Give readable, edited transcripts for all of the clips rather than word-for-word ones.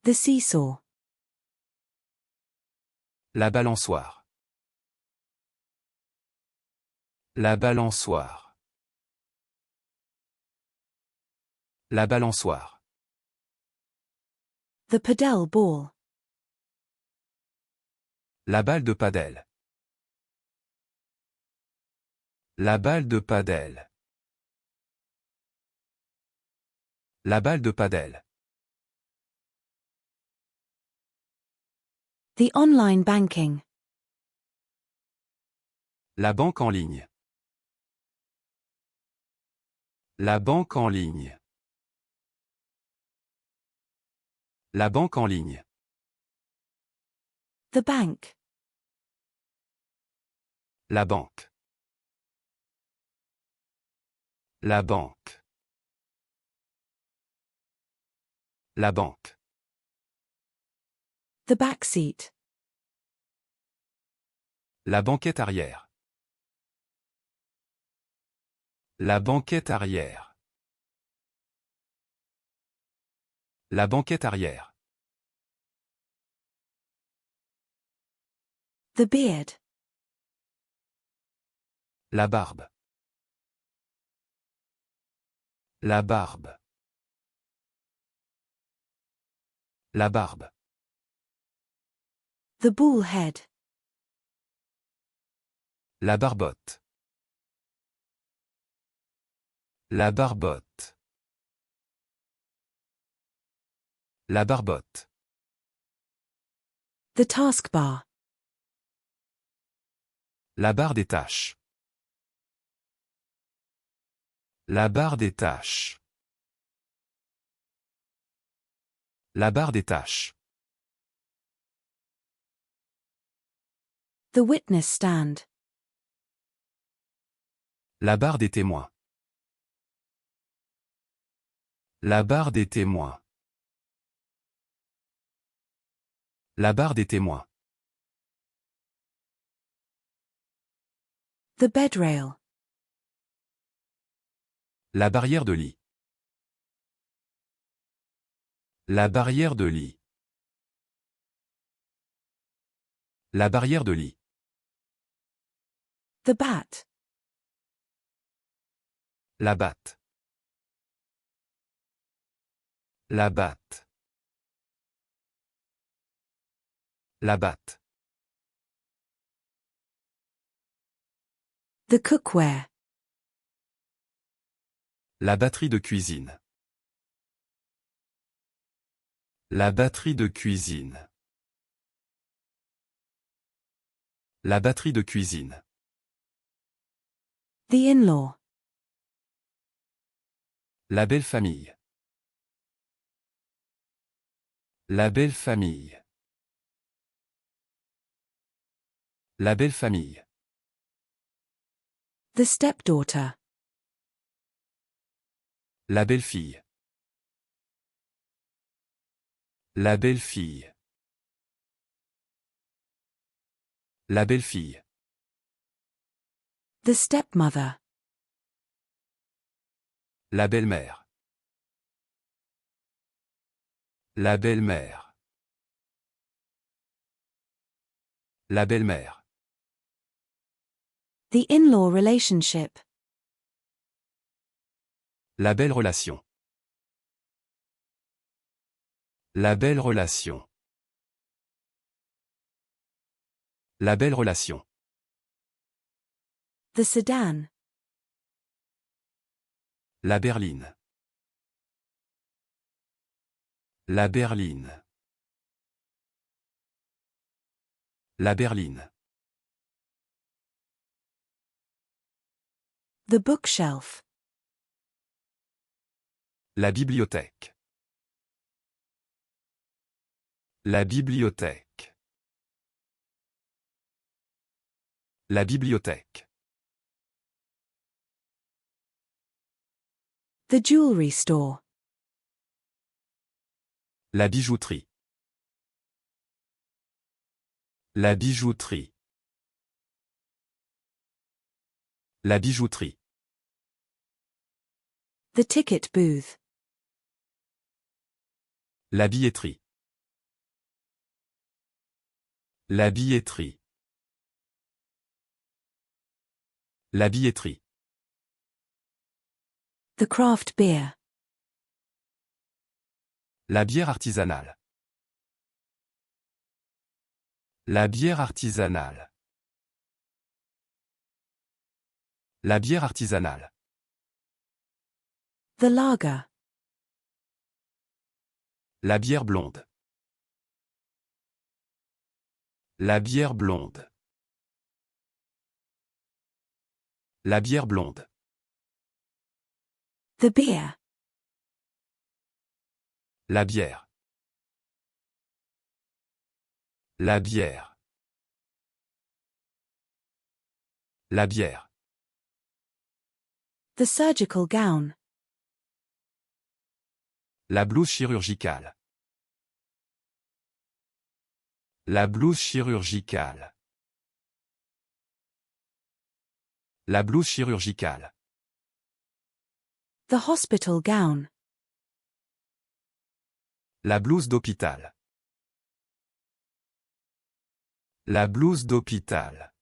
The seesaw. La balançoire. La balançoire. La balançoire. The padel ball. La balle de padel. La balle de padel. La balle de padel. The online banking. La banque en ligne. La banque en ligne. La banque en ligne. The bank. La banque. La banque. La banque. The back seat. La banquette arrière. La banquette arrière. La banquette arrière. The beard. La barbe. La barbe. La barbe. The bull head. La barbotte. La barbotte. La barbotte. The taskbar. La barre des tâches. La barre des tâches. La barre des tâches. The witness stand. La barre des témoins. La barre des témoins. La barre des témoins. The bed rail. La barrière de lit. La barrière de lit. La barrière de lit. The bat. La batte. La batte. La batte. The cookware. La batterie de cuisine. La batterie de cuisine. La batterie de cuisine. The in-law. La belle famille. La belle famille. La belle famille. The stepdaughter. La belle-fille. La belle-fille. La belle-fille. The stepmother. La belle-mère. La belle-mère. La belle-mère. The in-law relationship. La belle relation. La belle relation. La belle relation. The sedan. La berline. La berline. La berline. The bookshelf. La bibliothèque. La bibliothèque. La bibliothèque. The jewelry store. La bijouterie. La bijouterie. La bijouterie. The ticket booth. La billetterie. La billetterie. La billetterie. The craft beer. La bière artisanale. La bière artisanale. La bière artisanale. The lager. La bière blonde. La bière blonde. La bière blonde. The beer. La bière. La bière. La bière. The surgical gown. La blouse chirurgicale. La blouse chirurgicale. La blouse chirurgicale. The hospital gown. La blouse d'hôpital. La blouse d'hôpital.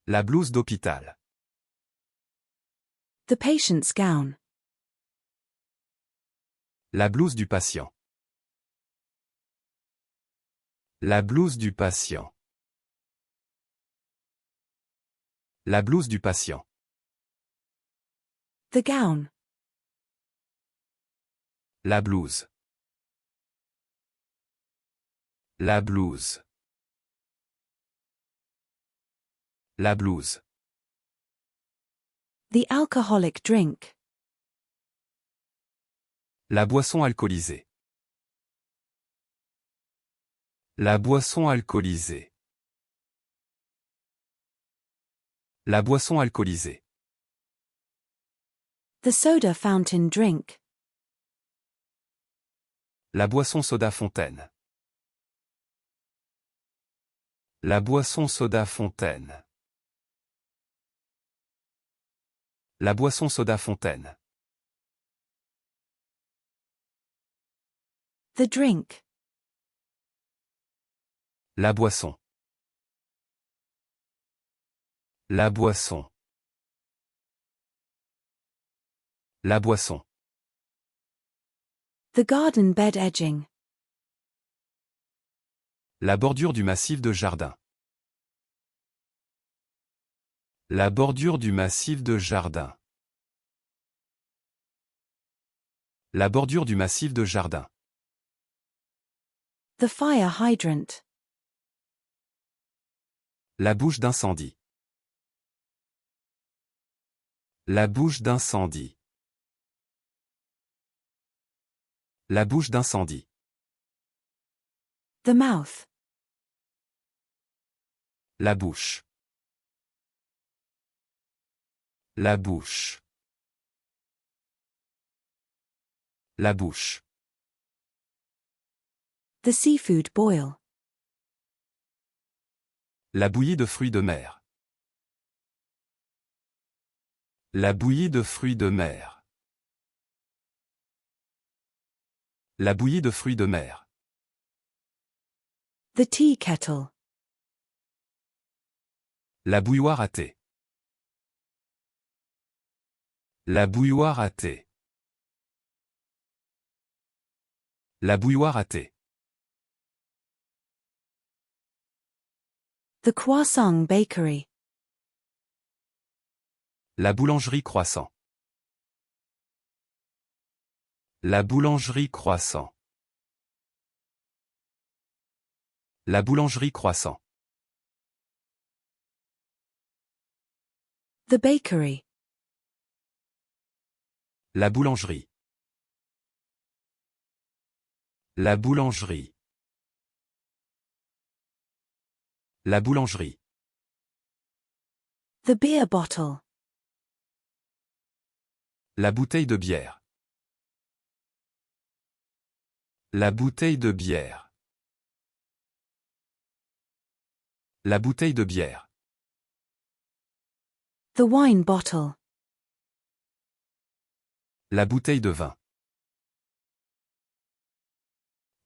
La blouse d'hôpital. The patient's gown. La blouse du patient. La blouse du patient. La blouse du patient. The gown. La blouse. La blouse. La blouse. The alcoholic drink. La boisson alcoolisée. La boisson alcoolisée. La boisson alcoolisée. The soda fountain drink. La boisson soda fontaine. La boisson soda fontaine. La boisson soda fontaine. The drink. La boisson. La boisson. La boisson. The garden bed edging. La bordure du massif de jardin. La bordure du massif de jardin. La bordure du massif de jardin. The fire hydrant. La bouche d'incendie. La bouche d'incendie. La bouche d'incendie. The mouth. La bouche. La bouche. La bouche. The seafood boil. La bouillie de fruits de mer. La bouillie de fruits de mer. La bouillie de fruits de mer. The tea kettle. La bouilloire à thé. La bouilloire à thé. La bouilloire à thé. The croissant bakery. La boulangerie croissant. La boulangerie croissant. La boulangerie croissant. The bakery. La boulangerie. La boulangerie. La boulangerie. The beer bottle. La bouteille de bière. La bouteille de bière. La bouteille de bière. The wine bottle. La bouteille de vin.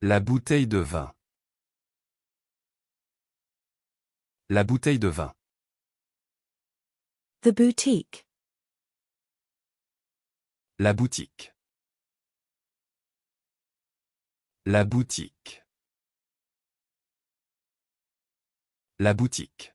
La bouteille de vin. La bouteille de vin. The boutique. La boutique. La boutique. La boutique.